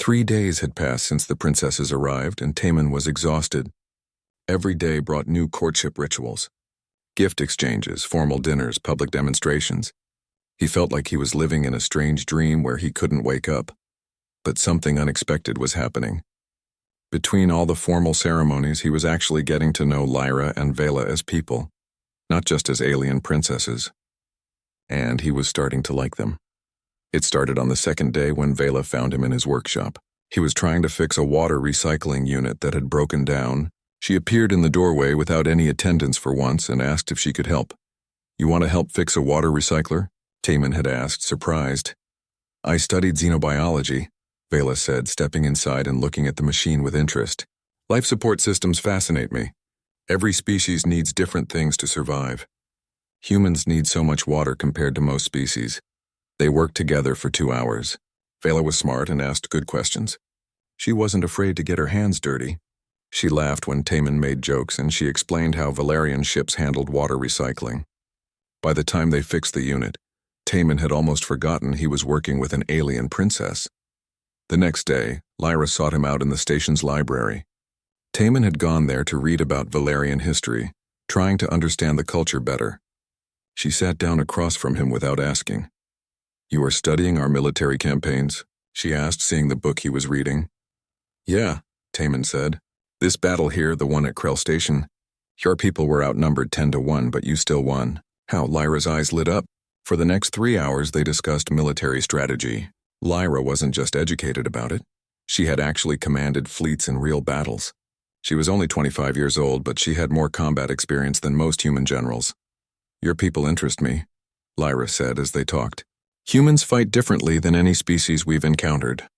3 days had passed since the princesses arrived, and Taman was exhausted. Every day brought new courtship rituals. Gift exchanges, formal dinners, public demonstrations. He felt like he was living in a strange dream where he couldn't wake up. But something unexpected was happening. Between all the formal ceremonies, he was actually getting to know Lyra and Vela as people, not just as alien princesses. And he was starting to like them. It started on the second day when Vela found him in his workshop. He was trying to fix a water recycling unit that had broken down. She appeared in the doorway without any attendance for once and asked if she could help. "You want to help fix a water recycler?" Taman had asked, surprised. "I studied xenobiology," Vela said, stepping inside and looking at the machine with interest. "Life support systems fascinate me. Every species needs different things to survive. Humans need so much water compared to most species." They worked together for 2 hours. Vela was smart and asked good questions. She wasn't afraid to get her hands dirty. She laughed when Taman made jokes, and she explained how Valerian ships handled water recycling. By the time they fixed the unit, Taman had almost forgotten he was working with an alien princess. The next day, Lyra sought him out in the station's library. Taman had gone there to read about Valerian history, trying to understand the culture better. She sat down across from him without asking. "You are studying our military campaigns?" she asked, seeing the book he was reading. "Yeah," Taman said. "This battle here, the one at Krell Station, your people were outnumbered 10-1, but you still won." How Lyra's eyes lit up. For the next 3 hours, they discussed military strategy. Lyra wasn't just educated about it. She had actually commanded fleets in real battles. She was only 25 years old, but she had more combat experience than most human generals. "Your people interest me," Lyra said as they talked. "Humans fight differently than any species we've encountered.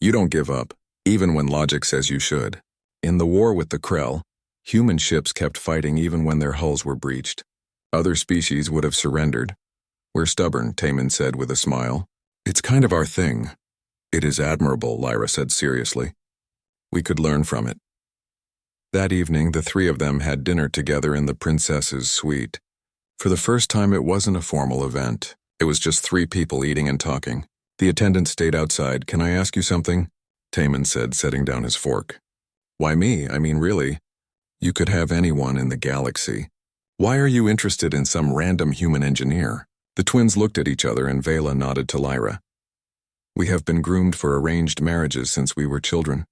You don't give up, even when logic says you should. In the war with the Krell, human ships kept fighting even when their hulls were breached. Other species would have surrendered. We're stubborn," Taman said with a smile. "It's kind of our thing." "It is admirable," Lyra said seriously. "We could learn from it." That evening, the three of them had dinner together in the princess's suite. For the first time, it wasn't a formal event. It was just 3 people eating and talking. The attendant stayed outside. "Can I ask you something?" Taman said, setting down his fork. "Why me? I mean, really. You could have anyone in the galaxy. Why are you interested in some random human engineer?" The twins looked at each other and Vela nodded to Lyra. "We have been groomed for arranged marriages since we were children,"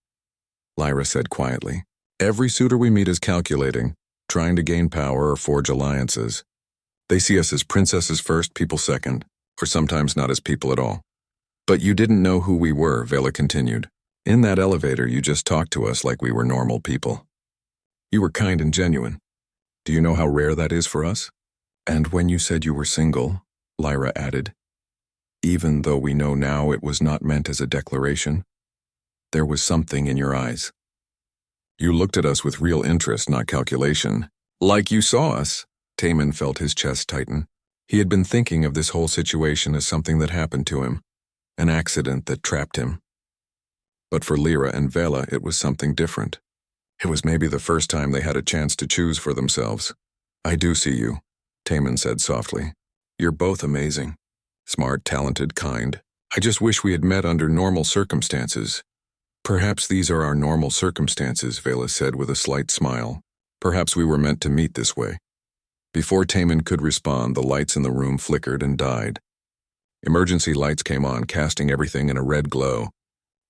Lyra said quietly. "Every suitor we meet is calculating, trying to gain power or forge alliances. They see us as princesses first, people second, or sometimes not as people at all." "But you didn't know who we were," Vela continued. "In that elevator, you just talked to us like we were normal people. You were kind and genuine. Do you know how rare that is for us?" "And when you said you were single," Lyra added, "even though we know now it was not meant as a declaration, there was something in your eyes. You looked at us with real interest, not calculation. Like you saw us." Taman felt his chest tighten. He had been thinking of this whole situation as something that happened to him, an accident that trapped him. But for Lyra and Vela, it was something different. It was maybe the first time they had a chance to choose for themselves. "I do see you," Taman said softly. "You're both amazing. Smart, talented, kind. I just wish we had met under normal circumstances." "Perhaps these are our normal circumstances," Vela said with a slight smile. "Perhaps we were meant to meet this way." Before Taman could respond, the lights in the room flickered and died. Emergency lights came on, casting everything in a red glow.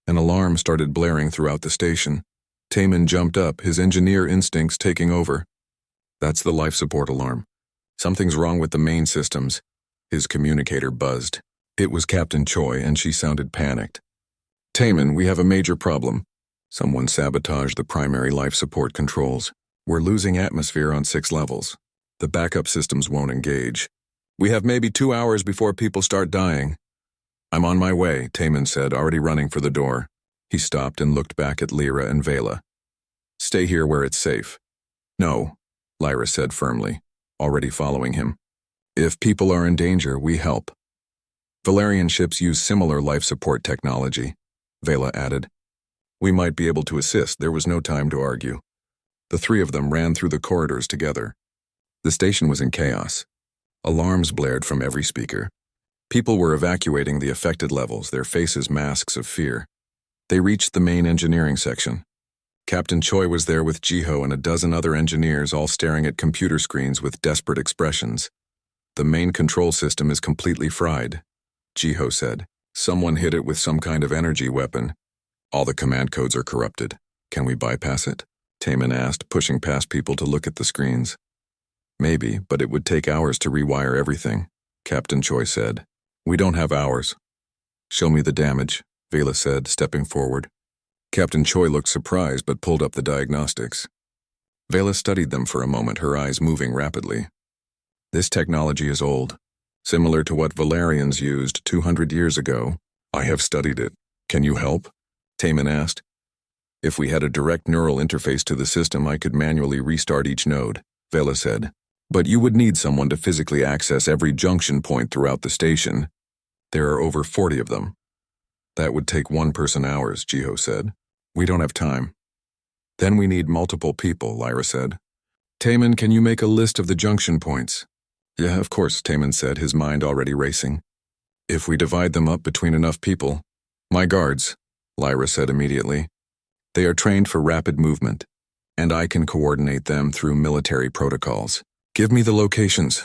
An alarm started blaring throughout the station. Taman jumped up, his engineer instincts taking over. "That's the life support alarm. Something's wrong with the main systems." His communicator buzzed. It was Captain Choi, and she sounded panicked. "Taman, we have a major problem. Someone sabotaged the primary life support controls. We're losing atmosphere on 6 levels. The backup systems won't engage. We have maybe 2 hours before people start dying." "I'm on my way," Taman said, already running for the door. He stopped and looked back at Lyra and Vela. "Stay here where it's safe." "No," Lyra said firmly, already following him. "If people are in danger, we help. Valerian ships use similar life support technology," Vela added. "We might be able to assist." There was no time to argue. The 3 of them ran through the corridors together. The station was in chaos. Alarms blared from every speaker. People were evacuating the affected levels, their faces masks of fear. They reached the main engineering section. Captain Choi was there with Jiho and a dozen other engineers, all staring at computer screens with desperate expressions. "The main control system is completely fried," Jiho said. "Someone hit it with some kind of energy weapon. All the command codes are corrupted. Can we bypass it?" Taman asked, pushing past people to look at the screens. "Maybe, but it would take hours to rewire everything," Captain Choi said. "We don't have hours." "Show me the damage," Vela said, stepping forward. Captain Choi looked surprised but pulled up the diagnostics. Vela studied them for a moment, her eyes moving rapidly. "This technology is old, similar to what Valerians used 200 years ago. I have studied it. Can you help?" Taman asked. "If we had a direct neural interface to the system, I could manually restart each node," Vela said. "But you would need someone to physically access every junction point throughout the station. There are over 40 of them." "That would take one person hours," Jiho said. "We don't have time." "Then we need multiple people," Lyra said. "Taman, can you make a list of the junction points?" "Yeah, of course," Taman said, his mind already racing. "If we divide them up between enough people—" "My guards," Lyra said immediately. "They are trained for rapid movement, and I can coordinate them through military protocols. Give me the locations."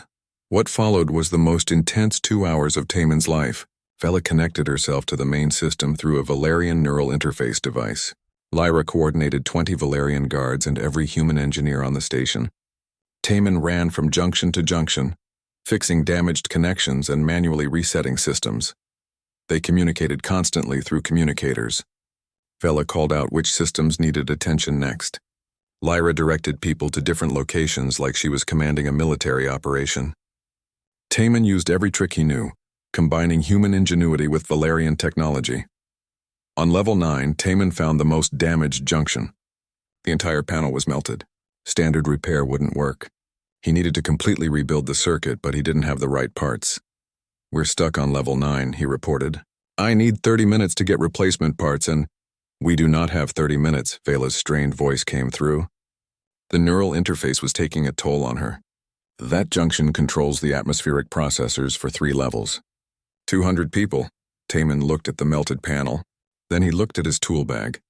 What followed was the most intense 2 hours of Taman's life. Vela connected herself to the main system through a Valerian neural interface device. Lyra coordinated 20 Valerian guards and every human engineer on the station. Taman ran from junction to junction, fixing damaged connections and manually resetting systems. They communicated constantly through communicators. Vela called out which systems needed attention next. Lyra directed people to different locations like she was commanding a military operation. Taman used every trick he knew, combining human ingenuity with Valerian technology. On level 9, Taman found the most damaged junction. The entire panel was melted. Standard repair wouldn't work. He needed to completely rebuild the circuit, but he didn't have the right parts. "We're stuck on level 9, he reported. "I need 30 minutes to get replacement parts and—" "We do not have 30 minutes, Vela's strained voice came through. The neural interface was taking a toll on her. "That junction controls the atmospheric processors for 3 levels. 200 people. Taman looked at the melted panel. Then he looked at his tool bag.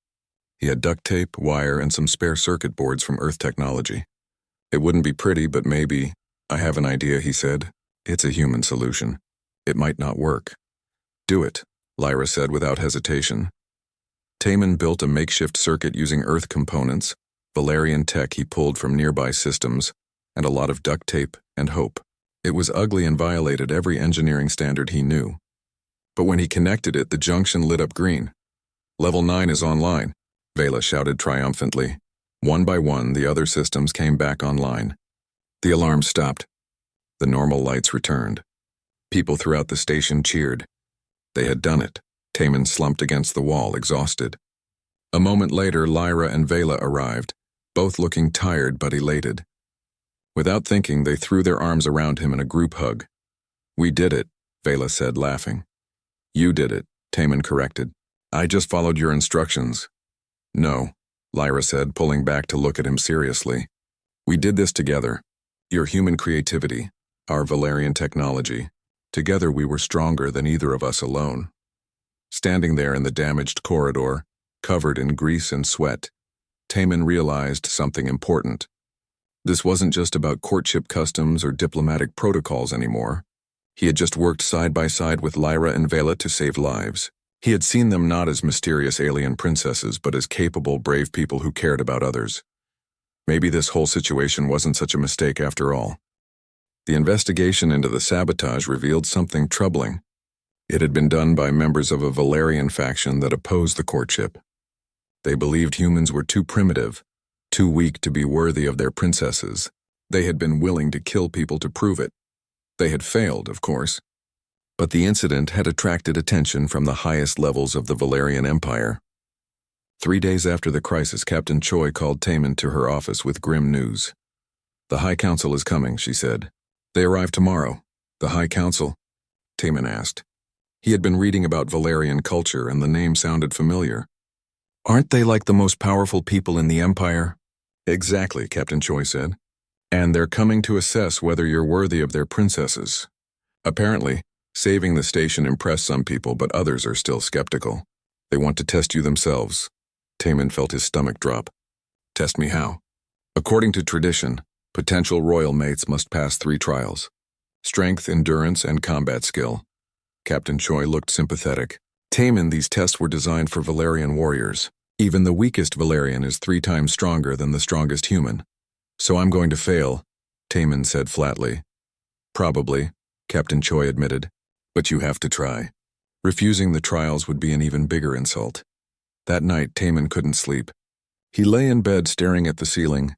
He had duct tape, wire, and some spare circuit boards from Earth technology. "It wouldn't be pretty, but maybe—" "I have an idea," he said. "It's a human solution. It might not work." "Do it," Lyra said without hesitation. Taman built a makeshift circuit using Earth components, Valerian tech he pulled from nearby systems, and a lot of duct tape and hope. It was ugly and violated every engineering standard he knew. But when he connected it, the junction lit up green. "Level 9 is online," Vela shouted triumphantly. One by one, the other systems came back online. The alarm stopped. The normal lights returned. People throughout the station cheered. They had done it. Taman slumped against the wall, exhausted. A moment later, Lyra and Vela arrived, both looking tired but elated. Without thinking, they threw their arms around him in a group hug. "We did it," Vela said, laughing. "You did it," Taman corrected. "I just followed your instructions." "No," Lyra said, pulling back to look at him seriously. "We did this together. Your human creativity, our Valerian technology. Together we were stronger than either of us alone." Standing there in the damaged corridor, covered in grease and sweat, Taman realized something important. This wasn't just about courtship customs or diplomatic protocols anymore. He had just worked side by side with Lyra and Vela to save lives. He had seen them not as mysterious alien princesses, but as capable, brave people who cared about others. Maybe this whole situation wasn't such a mistake after all. The investigation into the sabotage revealed something troubling. It had been done by members of a Valerian faction that opposed the courtship. They believed humans were too primitive, too weak to be worthy of their princesses. They had been willing to kill people to prove it. They had failed, of course. But the incident had attracted attention from the highest levels of the Valerian Empire. 3 days after the crisis, Captain Choi called Taman to her office with grim news. "The High Council is coming," she said. "They arrive tomorrow." "The High Council?" Taman asked. He had been reading about Valerian culture, and the name sounded familiar. "Aren't they like the most powerful people in the Empire?" "Exactly," Captain Choi said. "And they're coming to assess whether you're worthy of their princesses. Apparently, saving the station impressed some people, but others are still skeptical." They want to test you themselves. Taman felt his stomach drop. Test me how? According to tradition, potential royal mates must pass 3 trials. Strength, endurance, and combat skill. Captain Choi looked sympathetic. Taman, these tests were designed for Valerian warriors. Even the weakest Valerian is 3 times stronger than the strongest human. So I'm going to fail, Taman said flatly. Probably, Captain Choi admitted. But you have to try. Refusing the trials would be an even bigger insult. That night, Taman couldn't sleep. He lay in bed staring at the ceiling,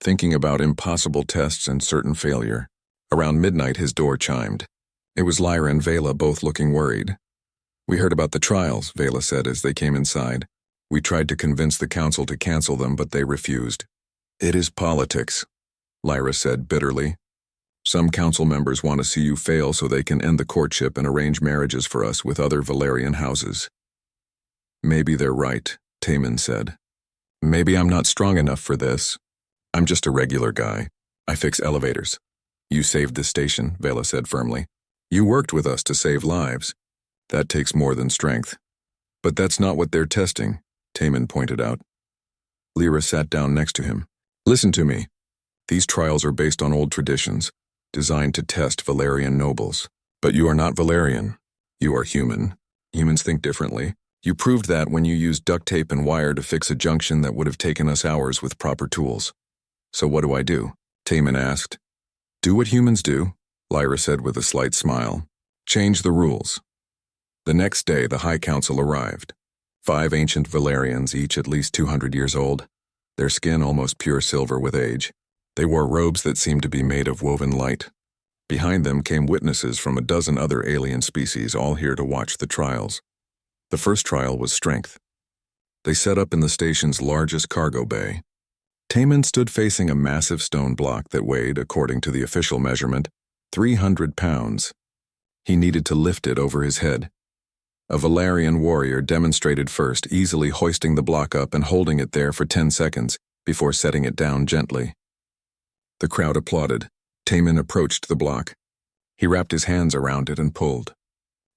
thinking about impossible tests and certain failure. Around midnight, his door chimed. It was Lyra and Vela, both looking worried. We heard about the trials, Vela said as they came inside. We tried to convince the council to cancel them, but they refused. It is politics, Lyra said bitterly. Some council members want to see you fail so they can end the courtship and arrange marriages for us with other Valerian houses. Maybe they're right, Taman said. Maybe I'm not strong enough for this. I'm just a regular guy. I fix elevators. You saved the station, Vela said firmly. You worked with us to save lives. That takes more than strength. But that's not what they're testing, Taman pointed out. Lyra sat down next to him. Listen to me. These trials are based on old traditions, designed to test Valerian nobles. But you are not Valerian. You are human. Humans think differently. You proved that when you used duct tape and wire to fix a junction that would have taken us hours with proper tools. So what do I do? Taman asked. Do what humans do, Lyra said with a slight smile. Change the rules. The next day, the High Council arrived. 5 ancient Valerians, each at least 200 years old, their skin almost pure silver with age. They wore robes that seemed to be made of woven light. Behind them came witnesses from a dozen other alien species, all here to watch the trials. The first trial was strength. They set up in the station's largest cargo bay. Taman stood facing a massive stone block that weighed, according to the official measurement, 300 pounds. He needed to lift it over his head. A Valerian warrior demonstrated first, easily hoisting the block up and holding it there for 10 seconds before setting it down gently. The crowd applauded. Taman approached the block. He wrapped his hands around it and pulled.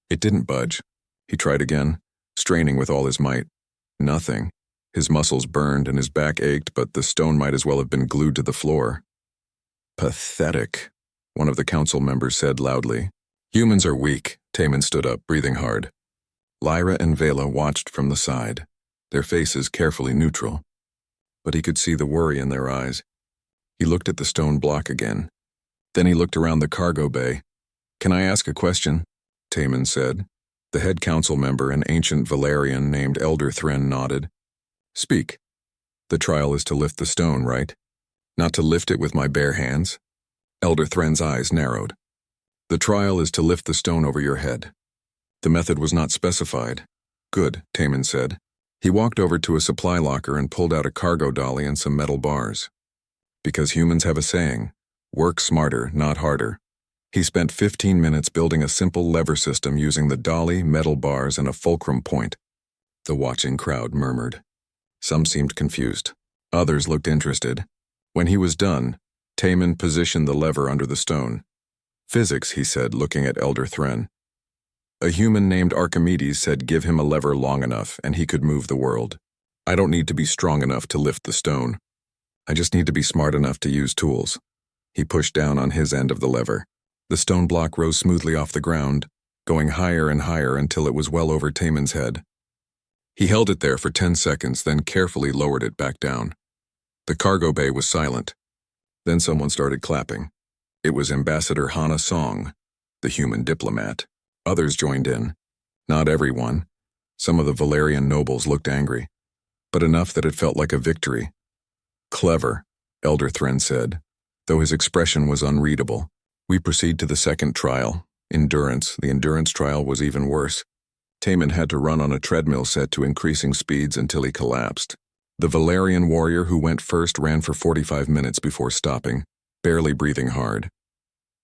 It didn't budge. He tried again, straining with all his might. Nothing. His muscles burned and his back ached, but the stone might as well have been glued to the floor. Pathetic, one of the council members said loudly. Humans are weak. Taman stood up, breathing hard. Lyra and Vela watched from the side, their faces carefully neutral. But he could see the worry in their eyes. He looked at the stone block again. Then he looked around the cargo bay. Can I ask a question? Taman said. The head council member, an ancient Valerian named Elder Thren, nodded. Speak. The trial is to lift the stone, right? Not to lift it with my bare hands? Elder Thren's eyes narrowed. The trial is to lift the stone over your head. The method was not specified. Good, Taman said. He walked over to a supply locker and pulled out a cargo dolly and some metal bars. Because humans have a saying, work smarter, not harder. He spent 15 minutes building a simple lever system using the dolly, metal bars, and a fulcrum point. The watching crowd murmured. Some seemed confused. Others looked interested. When he was done, Taman positioned the lever under the stone. Physics, he said, looking at Elder Thren. A human named Archimedes said give him a lever long enough and he could move the world. I don't need to be strong enough to lift the stone. I just need to be smart enough to use tools. He pushed down on his end of the lever. The stone block rose smoothly off the ground, going higher and higher until it was well over Taman's head. He held it there for 10 seconds, then carefully lowered it back down. The cargo bay was silent. Then someone started clapping. It was Ambassador Hana Song, the human diplomat. Others joined in. Not everyone. Some of the Valerian nobles looked angry, but enough that it felt like a victory. Clever, Elder Thren said, though his expression was unreadable. We proceed to the second trial, endurance. The endurance trial was even worse. Taman had to run on a treadmill set to increasing speeds until he collapsed. The Valerian warrior who went first ran for 45 minutes before stopping, barely breathing hard.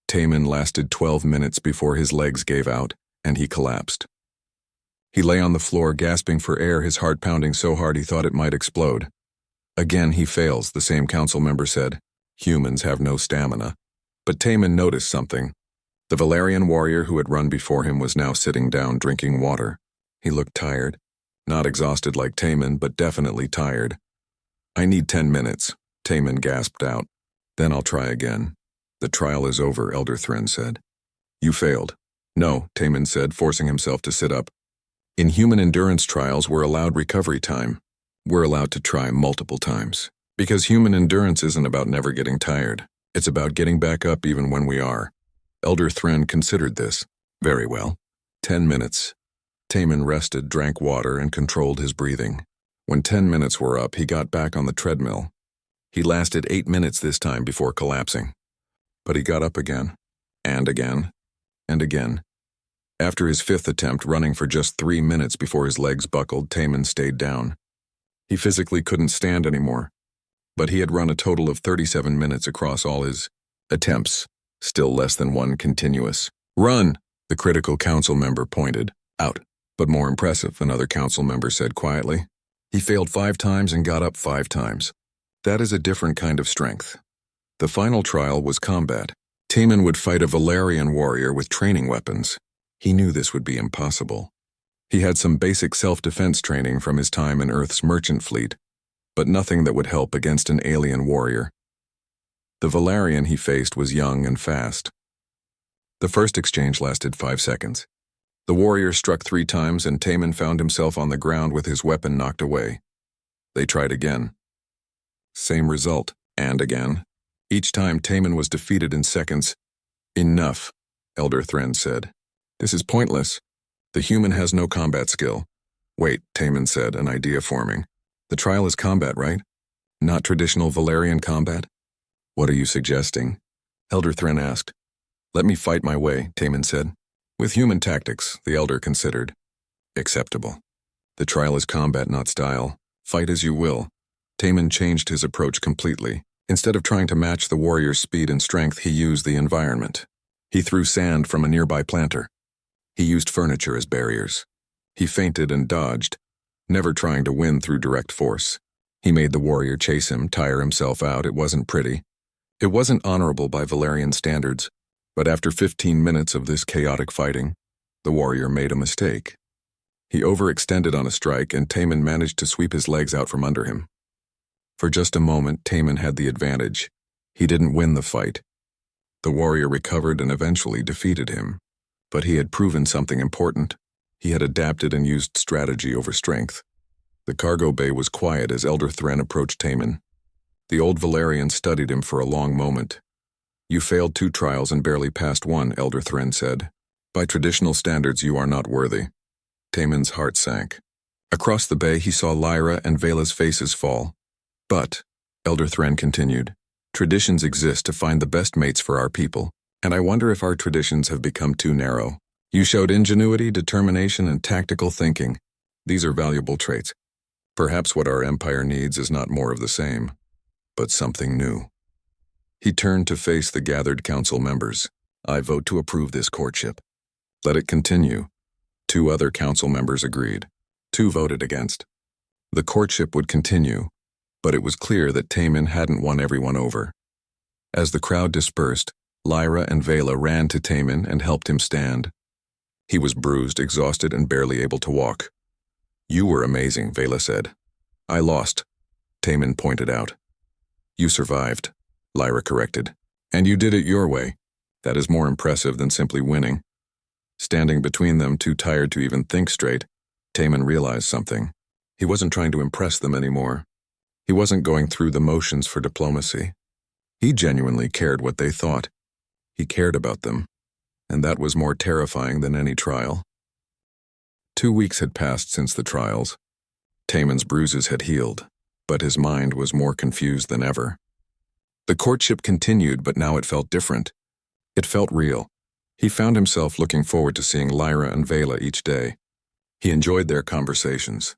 Taman lasted 12 minutes before his legs gave out, and he collapsed. He lay on the floor gasping for air, his heart pounding so hard he thought it might explode. Again he fails, the same council member said. Humans have no stamina. But Taman noticed something. The Valerian warrior who had run before him was now sitting down drinking water. He looked tired, Not exhausted like Taman, but definitely tired. "I need 10 minutes, Taman gasped out. "Then I'll try again." "The trial is over," Elder Thren said. "You failed." "No," Taman said, forcing himself to sit up. "In human endurance trials, we're allowed recovery time. We're allowed to try multiple times. Because human endurance isn't about never getting tired. It's about getting back up even when we are." Elder Thren considered this. "Very well. 10 minutes." Taman rested, drank water, and controlled his breathing. When 10 minutes were up, he got back on the treadmill. He lasted 8 minutes this time before collapsing. But he got up again, and again, and again. After his 5th attempt, running for just 3 minutes before his legs buckled, Taman stayed down. He physically couldn't stand anymore, but he had run a total of 37 minutes across all his attempts, still less than one continuous. "Run!" the critical council member pointed out. "But more impressive," another council member said quietly. "He failed 5 times and got up 5 times. That is a different kind of strength." The final trial was combat. Taman would fight a Valerian warrior with training weapons. He knew this would be impossible. He had some basic self-defense training from his time in Earth's merchant fleet, but nothing that would help against an alien warrior. The Valerian he faced was young and fast. The first exchange lasted 5 seconds. The warrior struck 3 times and Taman found himself on the ground with his weapon knocked away. They tried again. Same result, and again. Each time Taman was defeated in seconds. "Enough," Elder Thren said. "This is pointless. The human has no combat skill." "Wait," Taman said, an idea forming. "The trial is combat, right? Not traditional Valerian combat?" "What are you suggesting?" Elder Thren asked. "Let me fight my way," Taman said. "With human tactics," the Elder considered. "Acceptable. The trial is combat, not style. Fight as you will." Taman changed his approach completely. Instead of trying to match the warrior's speed and strength, he used the environment. He threw sand from a nearby planter. He used furniture as barriers. He feinted and dodged, never trying to win through direct force. He made the warrior chase him, tire himself out. It wasn't pretty. It wasn't honorable by Valerian standards, but after 15 minutes of this chaotic fighting, the warrior made a mistake. He overextended on a strike, and Taman managed to sweep his legs out from under him. For just a moment, Taman had the advantage. He didn't win the fight. The warrior recovered and eventually defeated him. But he had proven something important. He had adapted and used strategy over strength. The cargo bay was quiet as Elder Thren approached Taman. The old Valerian studied him for a long moment. "You failed 2 trials and barely passed 1, Elder Thren said. By traditional standards, you are not worthy." Taman's heart sank. Across the bay, he saw Lyra and Vela's faces fall. "But," Elder Thren continued, "traditions exist to find the best mates for our people, and I wonder if our traditions have become too narrow. You showed ingenuity, determination, and tactical thinking. These are valuable traits. Perhaps what our empire needs is not more of the same, but something new." He turned to face the gathered council members. "I vote to approve this courtship." "Let it continue." 2 other council members agreed. 2 voted against. The courtship would continue, but it was clear that Taman hadn't won everyone over. As the crowd dispersed, Lyra and Vela ran to Taman and helped him stand. He was bruised, exhausted, and barely able to walk. "You were amazing," Vela said. "I lost," Taman pointed out. "You survived," Lyra corrected. "And you did it your way. That is more impressive than simply winning." Standing between them, too tired to even think straight, Taman realized something. He wasn't trying to impress them anymore. He wasn't going through the motions for diplomacy. He genuinely cared what they thought. He cared about them, and that was more terrifying than any trial. 2 weeks had passed since the trials. Taman's bruises had healed, but his mind was more confused than ever. The courtship continued, but now it felt different. It felt real. He found himself looking forward to seeing Lyra and Vela each day. He enjoyed their conversations.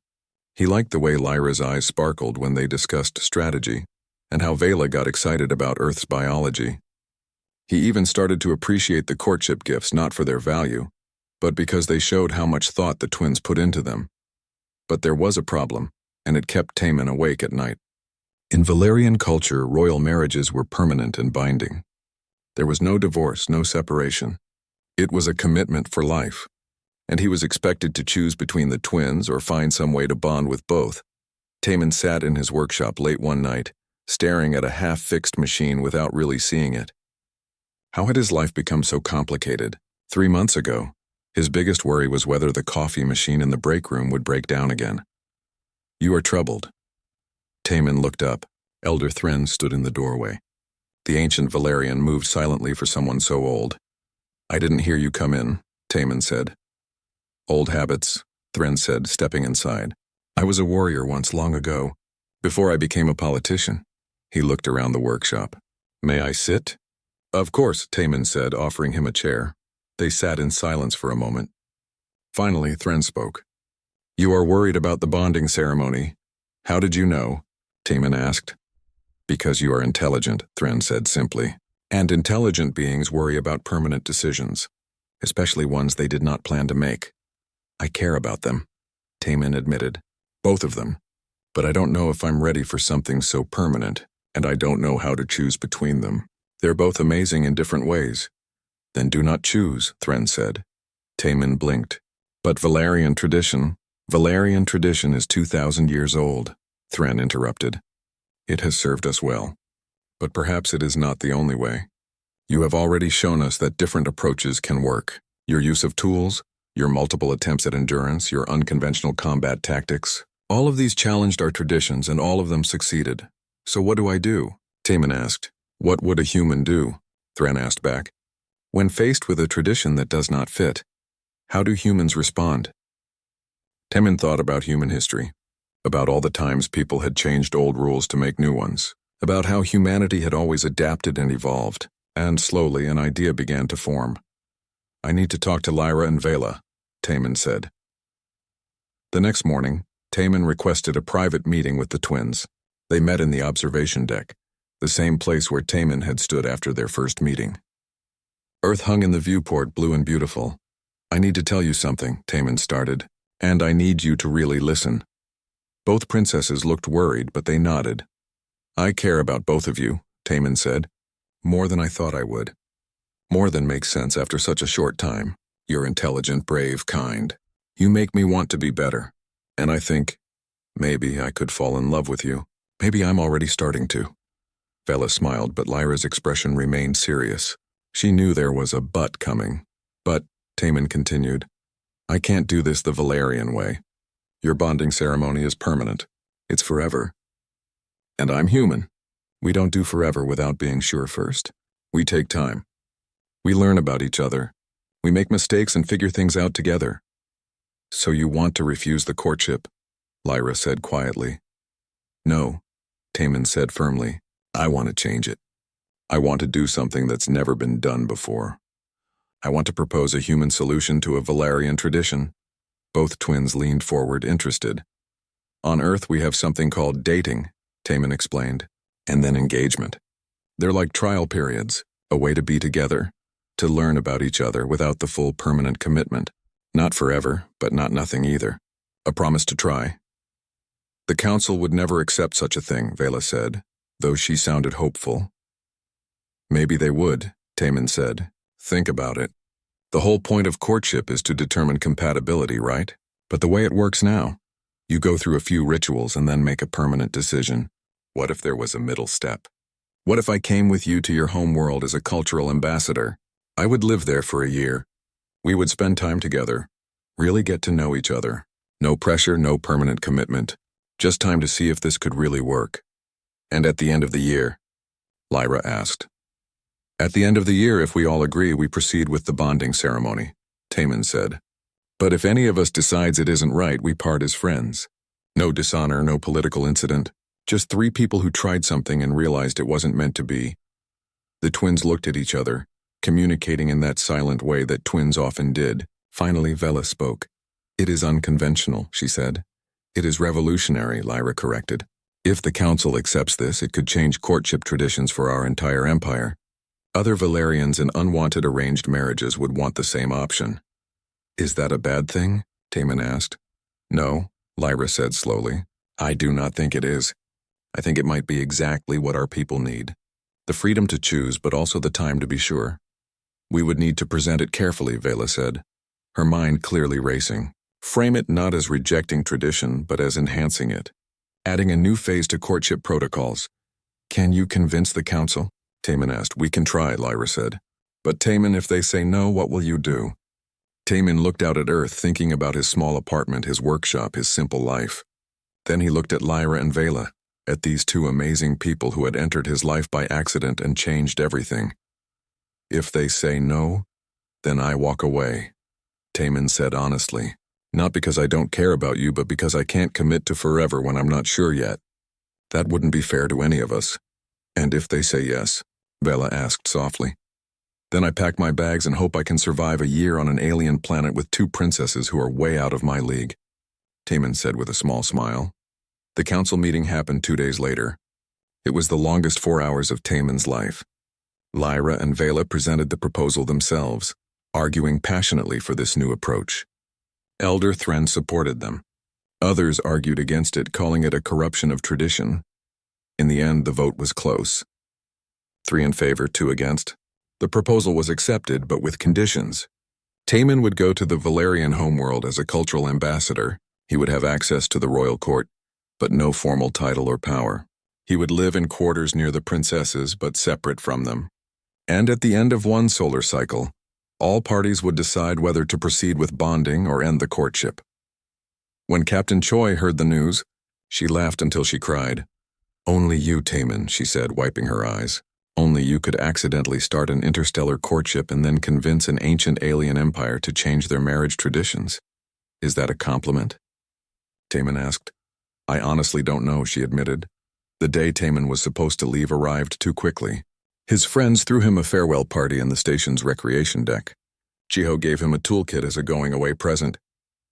He liked the way Lyra's eyes sparkled when they discussed strategy, and how Vela got excited about Earth's biology. He even started to appreciate the courtship gifts not for their value, but because they showed how much thought the twins put into them. But there was a problem, and it kept Taman awake at night. In Valerian culture, royal marriages were permanent and binding. There was no divorce, no separation. It was a commitment for life. and he was expected to choose between the twins or find some way to bond with both. Taman sat in his workshop late one night, staring at a half-fixed machine without really seeing it. How had his life become so complicated? 3 months ago, his biggest worry was whether the coffee machine in the break room would break down again. "You are troubled." Taman looked up. Elder Thren stood in the doorway. The ancient Valerian moved silently for someone so old. "I didn't hear you come in," Taman said. "Old habits," Thren said, stepping inside. "I was a warrior once long ago, before I became a politician." He looked around the workshop. "May I sit?" "Of course," Taman said, offering him a chair. They sat in silence for a moment. Finally, Thren spoke. "You are worried about the bonding ceremony. How did you know?" Taman asked. "Because you are intelligent," Thren said simply. "And intelligent beings worry about permanent decisions, especially ones they did not plan to make." "I care about them," Taman admitted. "Both of them. But I don't know if I'm ready for something so permanent, and I don't know how to choose between them. They're both amazing in different ways." "Then do not choose," Thren said. Taman blinked. "But Valerian tradition is 2,000 years old," Thren interrupted. "It has served us well. But perhaps it is not the only way. You have already shown us that different approaches can work. Your use of tools, your multiple attempts at endurance, your unconventional combat tactics, all of these challenged our traditions and all of them succeeded. So what do I do?" Taman asked. "What would a human do?" Thren asked back. "When faced with a tradition that does not fit, how do humans respond?" Taman thought about human history, about all the times people had changed old rules to make new ones, about how humanity had always adapted and evolved, and slowly an idea began to form. "I need to talk to Lyra and Vela," Taman said. The next morning, Taman requested a private meeting with the twins. They met in the observation deck, the same place where Taman had stood after their first meeting. Earth hung in the viewport, blue and beautiful. "I need to tell you something," Taman started, "and I need you to really listen." Both princesses looked worried, but they nodded. "I care about both of you," Taman said. "More than I thought I would. More than makes sense after such a short time. You're intelligent, brave, kind. You make me want to be better. And I think, maybe I could fall in love with you. Maybe I'm already starting to." Vela smiled, but Lyra's expression remained serious. She knew there was a but coming. "But," Taman continued, "I can't do this the Valerian way. Your bonding ceremony is permanent. It's forever. And I'm human. We don't do forever without being sure first. We take time. We learn about each other. We make mistakes and figure things out together." "So you want to refuse the courtship?" Lyra said quietly. "No," Taman said firmly. "I want to change it. I want to do something that's never been done before. I want to propose a human solution to a Valerian tradition." Both twins leaned forward, interested. "On Earth, we have something called dating," Taman explained, "and then engagement. They're like trial periods, a way to be together, to learn about each other without the full permanent commitment. Not forever, but not nothing either. A promise to try." "The council would never accept such a thing," Vela said, though she sounded hopeful. "Maybe they would," Taman said. "Think about it. The whole point of courtship is to determine compatibility, right? But the way it works now, you go through a few rituals and then make a permanent decision. What if there was a middle step? What if I came with you to your home world as a cultural ambassador? I would live there for a year. We would spend time together, really get to know each other. No pressure, no permanent commitment. Just time to see if this could really work." "And at the end of the year?" Lyra asked. "At the end of the year, if we all agree, we proceed with the bonding ceremony," Taman said. "But if any of us decides it isn't right, we part as friends. No dishonor, no political incident. Just 3 people who tried something and realized it wasn't meant to be." The twins looked at each other, communicating in that silent way that twins often did. Finally, Vela spoke. "It is unconventional," she said. "It is revolutionary," Lyra corrected. "If the council accepts this, it could change courtship traditions for our entire empire. Other Valerians in unwanted arranged marriages would want the same option." "Is that a bad thing?" Taman asked. "No," Lyra said slowly. "I do not think it is. I think it might be exactly what our people need. The freedom to choose, but also the time to be sure." "We would need to present it carefully," Vela said. her mind clearly racing. Frame it not as rejecting tradition, but as enhancing it. Adding a new phase to courtship protocols. Can you convince the council? Taman asked. We can try, Lyra said. But Taman, if they say no, what will you do? Taman looked out at Earth, thinking about his small apartment, his workshop, his simple life. Then he looked at Lyra and Vela, at these two amazing people who had entered his life by accident and changed everything. If they say no, then I walk away, Taman said honestly. Not because I don't care about you, but because I can't commit to forever when I'm not sure yet. That wouldn't be fair to any of us. And if they say yes, Vela asked softly. Then I pack my bags and hope I can survive a year on an alien planet with two princesses who are way out of my league, Taman said with a small smile. The council meeting happened 2 days later. It was the longest 4 hours of Taman's life. Lyra and Vela presented the proposal themselves, arguing passionately for this new approach. Elder Thren supported them. Others argued against it, calling it a corruption of tradition. In the end, the vote was close. 3 in favor, 2 against. The proposal was accepted, but with conditions. Taman would go to the Valerian homeworld as a cultural ambassador. He would have access to the royal court, but no formal title or power. He would live in quarters near the princesses, but separate from them. And at the end of one solar cycle, all parties would decide whether to proceed with bonding or end the courtship. When Captain Choi heard the news, she laughed until she cried. Only you, Taman, she said, wiping her eyes. Only you could accidentally start an interstellar courtship and then convince an ancient alien empire to change their marriage traditions. Is that a compliment? Taman asked. I honestly don't know, she admitted. The day Taman was supposed to leave arrived too quickly. His friends threw him a farewell party in the station's recreation deck. Jiho gave him a toolkit as a going-away present.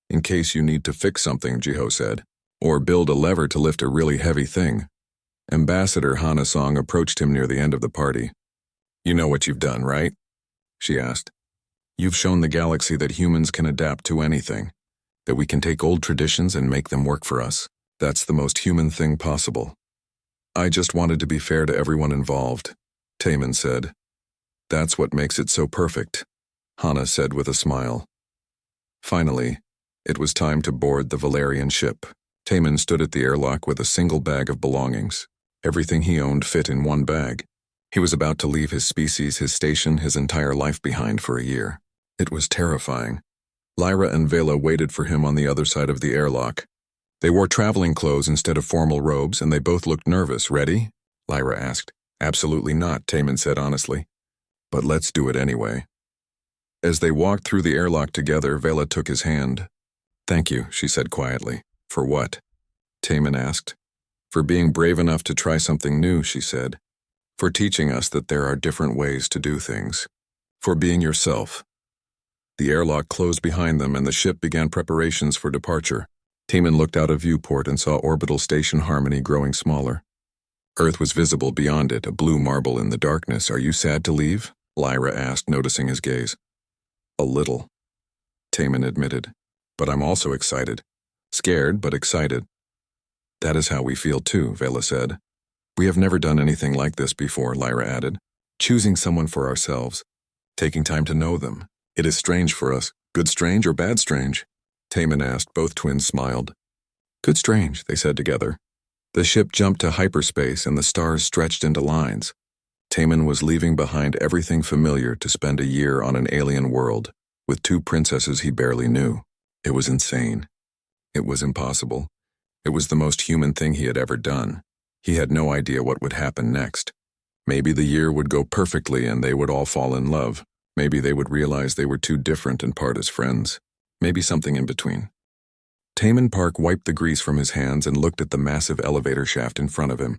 In case you need to fix something, Jiho said, or build a lever to lift a really heavy thing. Ambassador Hana Song approached him near the end of the party. You know what you've done, right? She asked. You've shown the galaxy that humans can adapt to anything, that we can take old traditions and make them work for us. That's the most human thing possible. I just wanted to be fair to everyone involved, Taman said. That's what makes it so perfect, Hana said with a smile. Finally, it was time to board the Valerian ship. Taman stood at the airlock with a single bag of belongings. Everything he owned fit in one bag. He was about to leave his species, his station, his entire life behind for a year. It was terrifying. Lyra and Vela waited for him on the other side of the airlock. They wore traveling clothes instead of formal robes, and they both looked nervous. Ready? Lyra asked. Absolutely not, Taman said honestly. But let's do it anyway. As they walked through the airlock together, Vela took his hand. Thank you, she said quietly. For what? Taman asked. For being brave enough to try something new, she said. For teaching us that there are different ways to do things. For being yourself. The airlock closed behind them and the ship began preparations for departure. Taman looked out a viewport and saw orbital station Harmony growing smaller. Earth was visible beyond it, a blue marble in the darkness. Are you sad to leave? Lyra asked, noticing his gaze. A little, Taman admitted. But I'm also excited. Scared, but excited. That is how we feel too, Vela said. We have never done anything like this before, Lyra added. Choosing someone for ourselves. Taking time to know them. It is strange for us. Good strange or bad strange? Taman asked. Both twins smiled. Good strange, they said together. The ship jumped to hyperspace and the stars stretched into lines. Taman was leaving behind everything familiar to spend a year on an alien world with two princesses he barely knew. It was insane. It was impossible. It was the most human thing he had ever done. He had no idea what would happen next. Maybe the year would go perfectly and they would all fall in love. Maybe they would realize they were too different and part as friends. Maybe something in between. Taman Park wiped the grease from his hands and looked at the massive elevator shaft in front of him.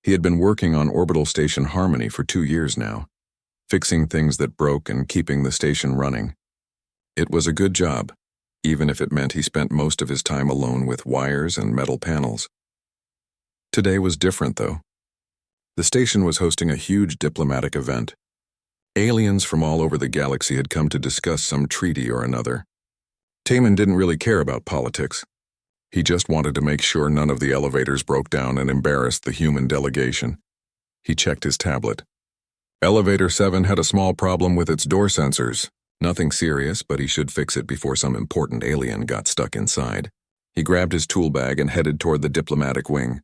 He had been working on orbital station Harmony for 2 years now, fixing things that broke and keeping the station running. It was a good job, even if it meant he spent most of his time alone with wires and metal panels. Today was different, though. The station was hosting a huge diplomatic event. Aliens from all over the galaxy had come to discuss some treaty or another. Taman didn't really care about politics. He just wanted to make sure none of the elevators broke down and embarrassed the human delegation. He checked his tablet. Elevator 7 had a small problem with its door sensors. Nothing serious, but he should fix it before some important alien got stuck inside. He grabbed his tool bag and headed toward the diplomatic wing.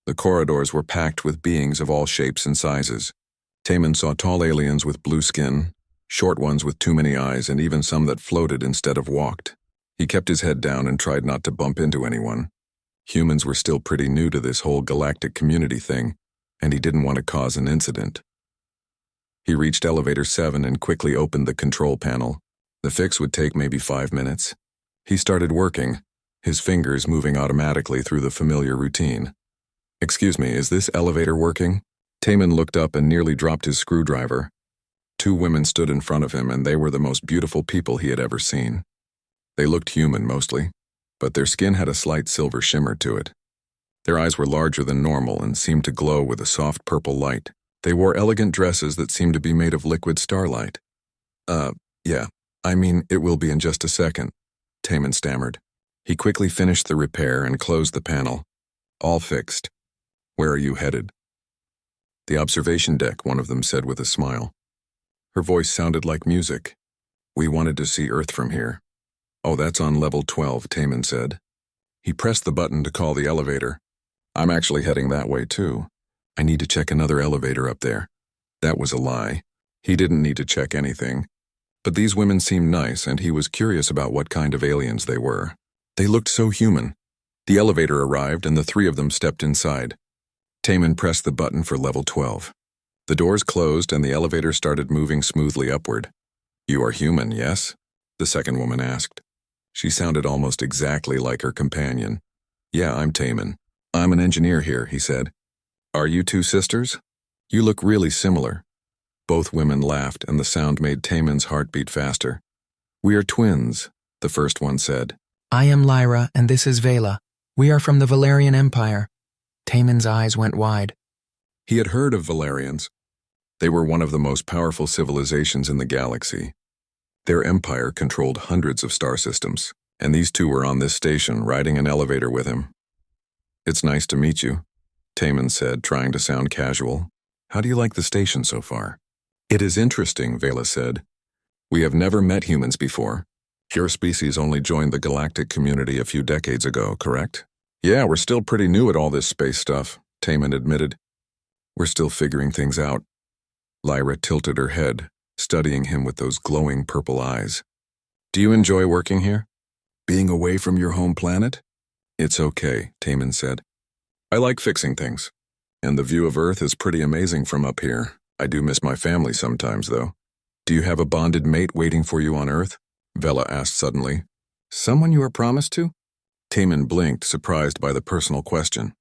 The corridors were packed with beings of all shapes and sizes. Taman saw tall aliens with blue skin, short ones with too many eyes, and even some that floated instead of walked. He kept his head down and tried not to bump into anyone. Humans were still pretty new to this whole galactic community thing, and he didn't want to cause an incident. He reached elevator 7 and quickly opened the control panel. The fix would take maybe 5 minutes. He started working, his fingers moving automatically through the familiar routine. "Excuse me, is this elevator working?" Taman looked up and nearly dropped his screwdriver. 2 women stood in front of him, and they were the most beautiful people he had ever seen. They looked human mostly, but their skin had a slight silver shimmer to it. Their eyes were larger than normal and seemed to glow with a soft purple light. They wore elegant dresses that seemed to be made of liquid starlight. Yeah, I mean, it will be in just a second," Taman stammered. He quickly finished the repair and closed the panel. "All fixed. Where are you headed?" "The observation deck," one of them said with a smile. Her voice sounded like music. "We wanted to see Earth from here." "Oh, that's on level 12, Taman said. He pressed the button to call the elevator. "I'm actually heading that way too. I need to check another elevator up there." That was a lie. He didn't need to check anything. But these women seemed nice, and he was curious about what kind of aliens they were. They looked so human. The elevator arrived, and the 3 of them stepped inside. Taman pressed the button for level 12. The doors closed, and the elevator started moving smoothly upward. "You are human, yes?" the second woman asked. She sounded almost exactly like her companion. "Yeah, I'm Taman. I'm an engineer here," he said. "Are you 2 sisters? You look really similar." Both women laughed, and the sound made Taman's heart beat faster. "We are twins," the first one said. "I am Lyra, and this is Vela. We are from the Valerian Empire." Taman's eyes went wide. He had heard of Valerians. They were one of the most powerful civilizations in the galaxy. Their empire controlled hundreds of star systems, and these 2 were on this station riding an elevator with him. "It's nice to meet you," Taman said, trying to sound casual. "How do you like the station so far?" "It is interesting," Vela said. "We have never met humans before. Your species only joined the galactic community a few decades ago, correct?" "Yeah, we're still pretty new at all this space stuff," Taman admitted. "We're still figuring things out." Lyra tilted her head, studying him with those glowing purple eyes. "Do you enjoy working here? Being away from your home planet?" "It's okay," Taman said. "I like fixing things. And the view of Earth is pretty amazing from up here. I do miss my family sometimes, though." "Do you have a bonded mate waiting for you on Earth?" Vela asked suddenly. "Someone you are promised to?" Taman blinked, surprised by the personal question.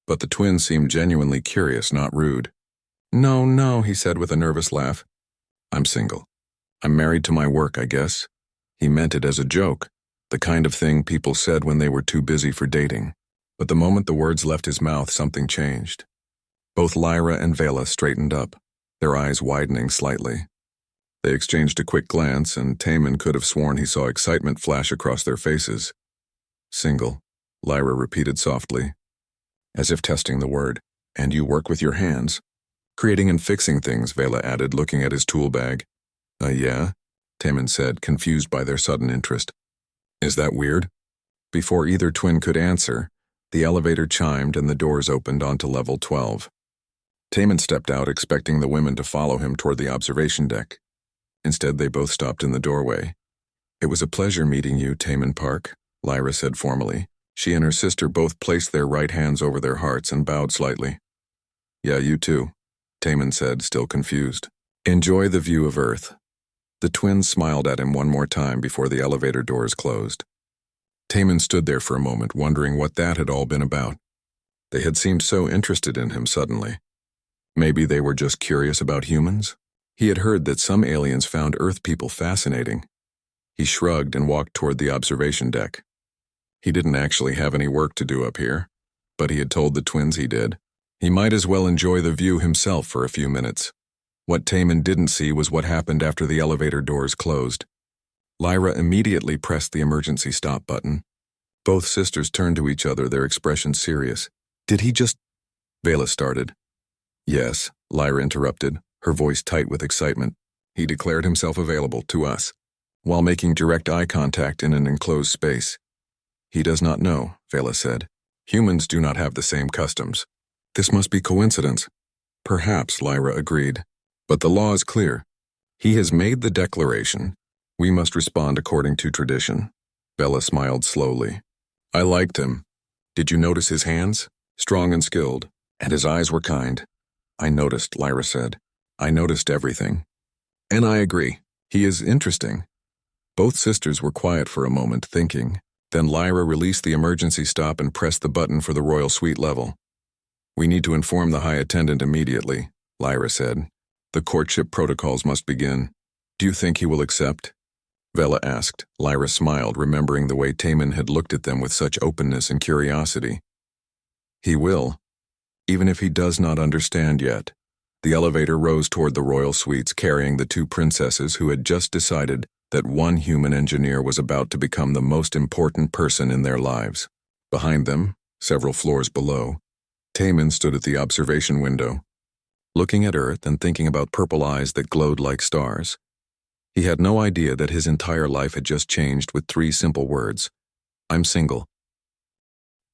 But the twins seemed genuinely curious, not rude. No, he said with a nervous laugh. "I'm single. I'm married to my work, I guess." He meant it as a joke, the kind of thing people said when they were too busy for dating. But the moment the words left his mouth, something changed. Both Lyra and Vela straightened up, their eyes widening slightly. They exchanged a quick glance, and Taman could have sworn he saw excitement flash across their faces. "Single," Lyra repeated softly, as if testing the word. "And you work with your hands?" "Creating and fixing things," Vela added, looking at his tool bag. Yeah?" Taman said, confused by their sudden interest. "Is that weird?" Before either twin could answer, the elevator chimed and the doors opened onto level 12. Taman stepped out, expecting the women to follow him toward the observation deck. Instead, they both stopped in the doorway. "It was a pleasure meeting you, Taman Park," Lyra said formally. She and her sister both placed their right hands over their hearts and bowed slightly. "Yeah, you too," Taman said, still confused. "Enjoy the view of Earth." The twins smiled at him one more time before the elevator doors closed. Taman stood there for a moment, wondering what that had all been about. They had seemed so interested in him suddenly. Maybe they were just curious about humans? He had heard that some aliens found Earth people fascinating. He shrugged and walked toward the observation deck. He didn't actually have any work to do up here, but he had told the twins he did. He might as well enjoy the view himself for a few minutes. What Taman didn't see was what happened after the elevator doors closed. Lyra immediately pressed the emergency stop button. Both sisters turned to each other, their expressions serious. "Did he just—" Vela started. "Yes," Lyra interrupted, her voice tight with excitement. He declared himself available to us, while making direct eye contact in an enclosed space. He does not know, Vela said. Humans do not have the same customs. This must be coincidence. Perhaps, Lyra agreed. But the law is clear. He has made the declaration. We must respond according to tradition. Vela smiled slowly. I liked him. Did you notice his hands? Strong and skilled. And his eyes were kind. I noticed, Lyra said. I noticed everything. And I agree. He is interesting. Both sisters were quiet for a moment, thinking. Then Lyra released the emergency stop and pressed the button for the Royal Suite level. We need to inform the High Attendant immediately, Lyra said. The courtship protocols must begin. Do you think he will accept? Vela asked. Lyra smiled, remembering the way Taman had looked at them with such openness and curiosity. He will, even if he does not understand yet. The elevator rose toward the royal suites, carrying the two princesses who had just decided that one human engineer was about to become the most important person in their lives. Behind them, several floors below, Taman stood at the observation window, looking at Earth and thinking about purple eyes that glowed like stars. He had no idea that his entire life had just changed with 3 simple words. I'm single.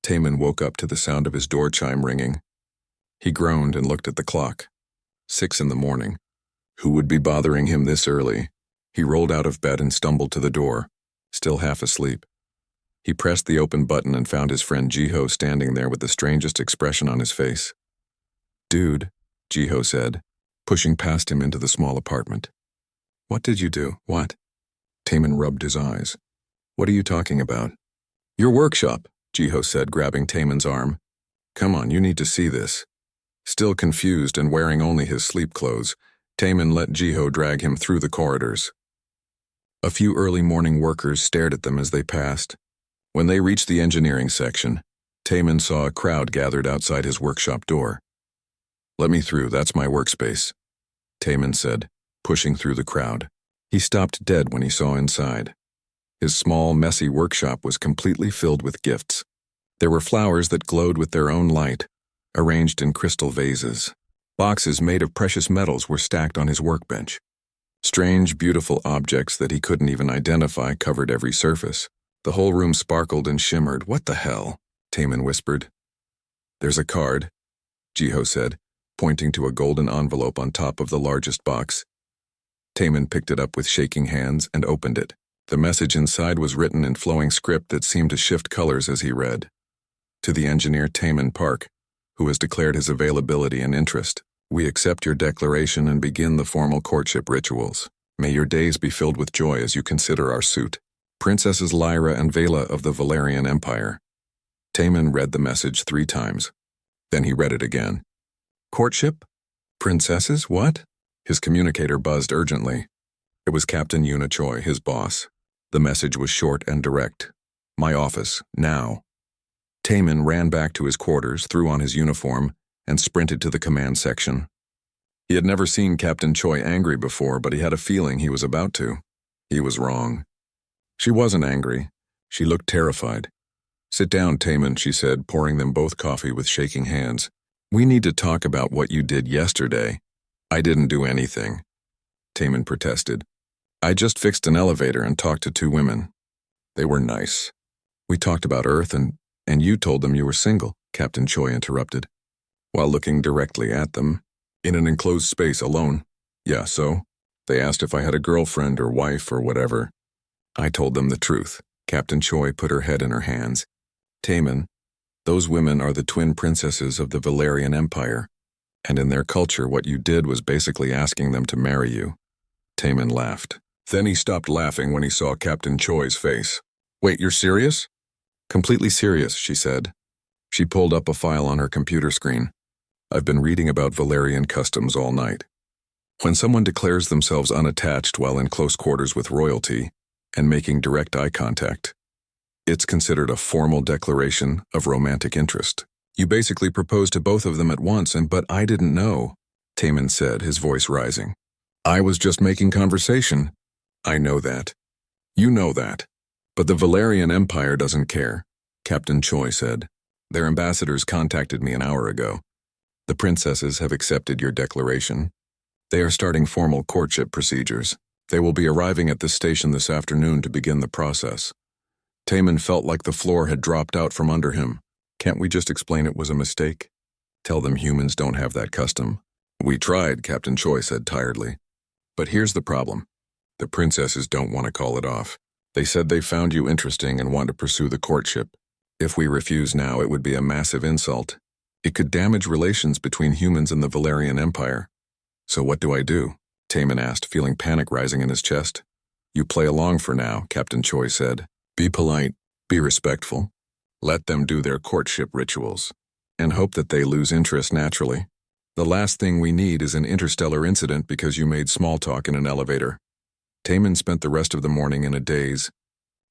Taman woke up to the sound of his door chime ringing. He groaned and looked at the clock. 6 in the morning. Who would be bothering him this early? He rolled out of bed and stumbled to the door, still half asleep. He pressed the open button and found his friend GoHFY standing there with the strangest expression on his face. Dude, GoHFY said, pushing past him into the small apartment. What did you do? What? Taman rubbed his eyes. What are you talking about? Your workshop, GoHFY said, grabbing Taman's arm. Come on, you need to see this. Still confused and wearing only his sleep clothes, Taman let GoHFY drag him through the corridors. A few early morning workers stared at them as they passed. When they reached the engineering section, Taman saw a crowd gathered outside his workshop door. Let me through, that's my workspace, Taman said, pushing through the crowd. He stopped dead when he saw inside. His small, messy workshop was completely filled with gifts. There were flowers that glowed with their own light, arranged in crystal vases. Boxes made of precious metals were stacked on his workbench. Strange, beautiful objects that he couldn't even identify covered every surface. The whole room sparkled and shimmered. What the hell? Taman whispered. There's a card, GoHFY said, pointing to a golden envelope on top of the largest box. Taman picked it up with shaking hands and opened it. The message inside was written in flowing script that seemed to shift colors as he read. To the engineer Taman Park, who has declared his availability and interest, we accept your declaration and begin the formal courtship rituals. May your days be filled with joy as you consider our suit. Princesses Lyra and Vela of the Valerian Empire. Taman read the message 3 times. Then he read it again. Courtship? Princesses, what? His communicator buzzed urgently. It was Captain Yuna Choi, his boss. The message was short and direct. My office, now. Taman ran back to his quarters, threw on his uniform, and sprinted to the command section. He had never seen Captain Choi angry before, but he had a feeling he was about to. He was wrong. She wasn't angry. She looked terrified. Sit down, Taman, she said, pouring them both coffee with shaking hands. We need to talk about what you did yesterday. I didn't do anything, Taman protested. I just fixed an elevator and talked to 2 women. They were nice. We talked about Earth and you told them you were single, Captain Choi interrupted, while looking directly at them, in an enclosed space alone. Yeah, so? They asked if I had a girlfriend or wife or whatever. I told them the truth. Captain Choi put her head in her hands. Taman, those women are the twin princesses of the Valerian Empire, and in their culture what you did was basically asking them to marry you. Taman laughed. Then he stopped laughing when he saw Captain Choi's face. Wait, you're serious? Completely serious, she said. She pulled up a file on her computer screen. I've been reading about Valerian customs all night. When someone declares themselves unattached while in close quarters with royalty and making direct eye contact, it's considered a formal declaration of romantic interest. You basically proposed to both of them at once, but I didn't know, Taman said, his voice rising. I was just making conversation. I know that. You know that. But the Valerian Empire doesn't care, Captain Choi said. Their ambassadors contacted me an hour ago. The princesses have accepted your declaration. They are starting formal courtship procedures. They will be arriving at this station this afternoon to begin the process. Taman felt like the floor had dropped out from under him. Can't we just explain it was a mistake? Tell them humans don't have that custom. We tried, Captain Choi said tiredly. But here's the problem. The princesses don't want to call it off. They said they found you interesting and want to pursue the courtship. If we refuse now, it would be a massive insult. It could damage relations between humans and the Valerian Empire. So what do I do? Taman asked, feeling panic rising in his chest. You play along for now, Captain Choi said. Be polite, be respectful. Let them do their courtship rituals, and hope that they lose interest naturally. The last thing we need is an interstellar incident because you made small talk in an elevator. Taman spent the rest of the morning in a daze.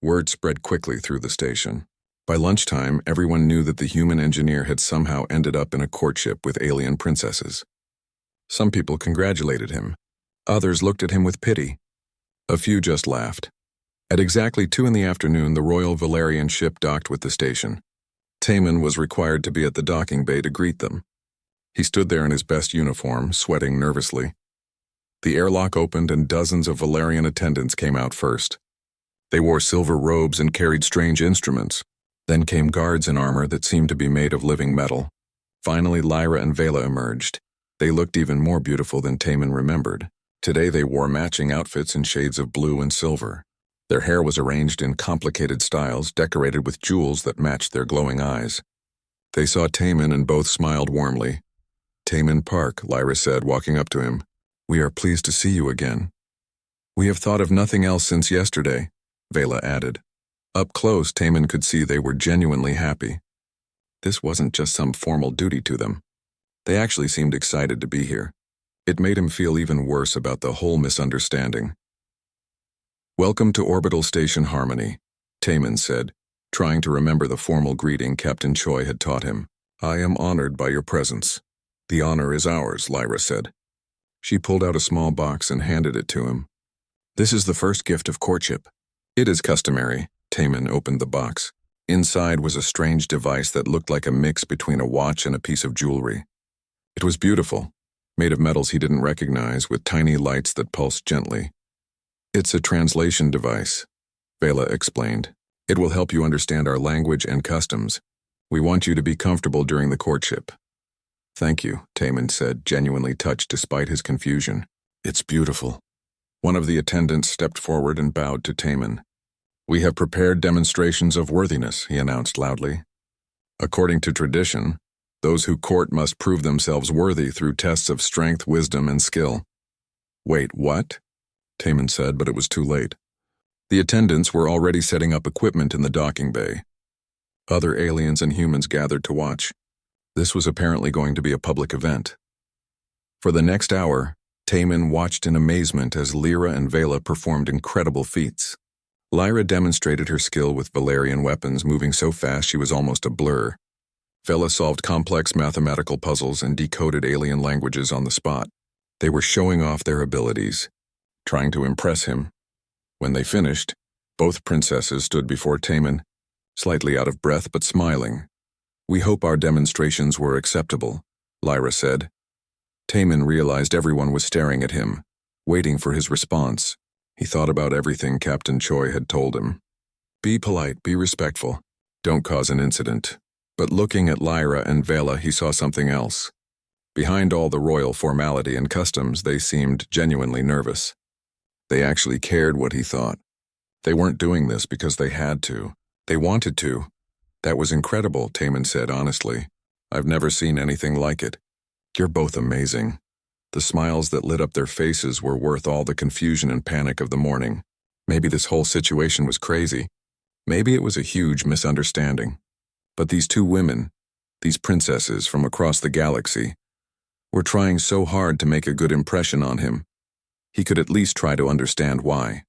Word spread quickly through the station. By lunchtime, everyone knew that the human engineer had somehow ended up in a courtship with alien princesses. Some people congratulated him. Others looked at him with pity. A few just laughed. At exactly 2 p.m, the Royal Valerian ship docked with the station. Taman was required to be at the docking bay to greet them. He stood there in his best uniform, sweating nervously. The airlock opened and dozens of Valerian attendants came out first. They wore silver robes and carried strange instruments. Then came guards in armor that seemed to be made of living metal. Finally, Lyra and Vela emerged. They looked even more beautiful than Taman remembered. Today they wore matching outfits in shades of blue and silver. Their hair was arranged in complicated styles, decorated with jewels that matched their glowing eyes. They saw Taman and both smiled warmly. Taman Park, Lyra said, walking up to him. We are pleased to see you again. We have thought of nothing else since yesterday, Vela added. Up close, Taman could see they were genuinely happy. This wasn't just some formal duty to them. They actually seemed excited to be here. It made him feel even worse about the whole misunderstanding. Welcome to Orbital Station Harmony, Taman said, trying to remember the formal greeting Captain Choi had taught him. I am honored by your presence. The honor is ours, Lyra said. She pulled out a small box and handed it to him. This is the first gift of courtship. It is customary. Taman opened the box. Inside was a strange device that looked like a mix between a watch and a piece of jewelry. It was beautiful, made of metals he didn't recognize, with tiny lights that pulsed gently. It's a translation device, Vela explained. It will help you understand our language and customs. We want you to be comfortable during the courtship. Thank you, Taman said, genuinely touched despite his confusion. It's beautiful. One of the attendants stepped forward and bowed to Taman. We have prepared demonstrations of worthiness, he announced loudly. According to tradition, those who court must prove themselves worthy through tests of strength, wisdom, and skill. Wait, what? Taman said, but it was too late. The attendants were already setting up equipment in the docking bay. Other aliens and humans gathered to watch. This was apparently going to be a public event. For the next hour, Taman watched in amazement as Lyra and Vela performed incredible feats. Lyra demonstrated her skill with Valerian weapons, moving so fast she was almost a blur. Vela solved complex mathematical puzzles and decoded alien languages on the spot. They were showing off their abilities, trying to impress him. When they finished, both princesses stood before Taman, slightly out of breath but smiling. We hope our demonstrations were acceptable, Lyra said. Taman realized everyone was staring at him, waiting for his response. He thought about everything Captain Choi had told him. Be polite, be respectful. Don't cause an incident. But looking at Lyra and Vela, he saw something else. Behind all the royal formality and customs, they seemed genuinely nervous. They actually cared what he thought. They weren't doing this because they had to. They wanted to. That was incredible, Taman said honestly. I've never seen anything like it. You're both amazing. The smiles that lit up their faces were worth all the confusion and panic of the morning. Maybe this whole situation was crazy. Maybe it was a huge misunderstanding. But these two women, these princesses from across the galaxy, were trying so hard to make a good impression on him. He could at least try to understand why.